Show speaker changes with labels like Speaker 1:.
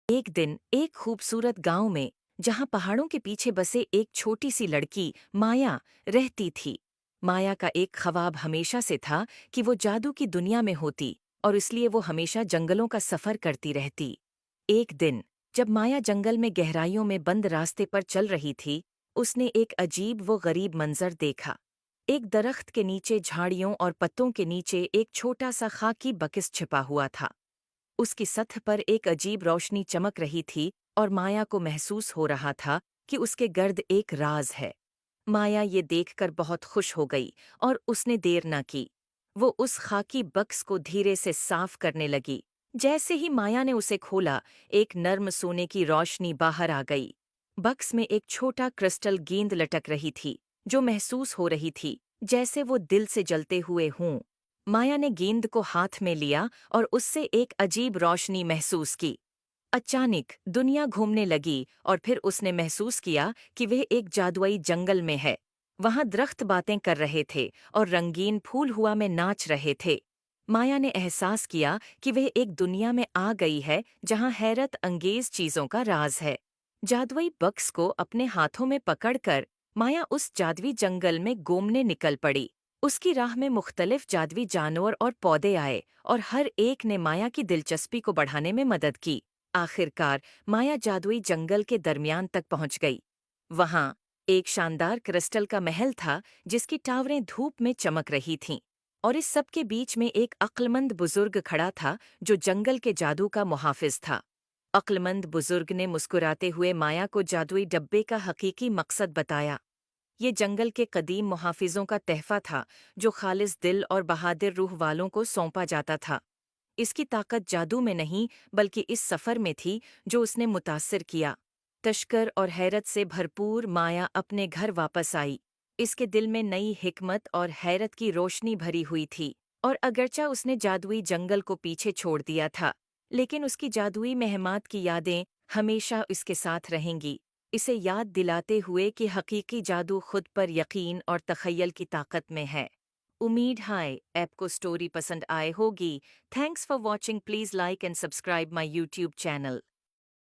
Speaker 1: एक दिन एक खूबसूरत गांव में, जहां पहाड़ों के पीछे बसे एक छोटी सी लड़की माया रहती थी। माया का एक ख्वाब हमेशा से था कि वो जादू की दुनिया में होती, और इसलिए वो हमेशा जंगलों का सफर करती रहती। एक दिन जब माया जंगल में गहराइयों में बंद रास्ते पर चल रही थी, उसने एक अजीब वो गरीब मंजर देखा। एक दरख्त के नीचे झाड़ियों और पत्तों के नीचे एक छोटा सा खाकी बक्स छिपा हुआ था। उसकी सतह पर एक अजीब रोशनी चमक रही थी, और माया को महसूस हो रहा था कि उसके गर्द एक राज है। माया ये देखकर बहुत खुश हो गई, और उसने देर न की। वो उस खाकी बक्स को धीरे से साफ करने लगी। जैसे ही माया ने उसे खोला, एक नर्म सोने की रोशनी बाहर आ गई। बक्स में एक छोटा क्रिस्टल गेंद लटक रही थी, जो महसूस हो रही थी जैसे वो दिल से जलते हुए हों। माया ने गेंद को हाथ में लिया और उससे एक अजीब रोशनी महसूस की। अचानक दुनिया घूमने लगी, और फिर उसने महसूस किया कि वह एक जादुई जंगल में है। वहां दरख्त बातें कर रहे थे, और रंगीन फूल हुआ में नाच रहे थे। माया ने एहसास किया कि वह एक दुनिया में आ गई है जहां हैरत अंगेज चीजों का राज है। जादुई बक्स को अपने हाथों में पकड़कर माया उस जादुई जंगल में घूमने निकल पड़ी। उसकी राह में मुख्तलिफ जादुई जानवर और पौधे आए, और हर एक ने माया की दिलचस्पी को बढ़ाने में मदद की। आखिरकार माया जादुई जंगल के दरमियान तक पहुंच गई। वहां एक शानदार क्रिस्टल का महल था, जिसकी टावरें धूप में चमक रही थीं। और इस सब के बीच में एक अक्लमंद बुजुर्ग खड़ा था, जो जंगल के जादू का मुहाफिज था। अक्लमंद बुजुर्ग ने मुस्कुराते हुए माया को जादुई डब्बे का हकीकी मकसद बताया। ये जंगल के कदीम मुहाफिजों का तहफा था, जो खालिस दिल और बहादुर रूह वालों को सौंपा जाता था। इसकी ताकत जादू में नहीं, बल्कि इस सफर में थी जो उसने मुतासिर किया। तश्कर और हैरत से भरपूर माया अपने घर वापस आई। इसके दिल में नई हिकमत और हैरत की रोशनी भरी हुई थी। और अगरचा उसने जादुई जंगल को पीछे छोड़ दिया था, लेकिन उसकी जादुई महमात की यादें हमेशा उसके साथ रहेंगी, इसे याद दिलाते हुए कि हकीकी जादू खुद पर यकीन और तखय्युल की ताकत में है। उम्मीद है आपको स्टोरी पसंद आए होगी। Thanks for watching. Please like and subscribe my YouTube channel.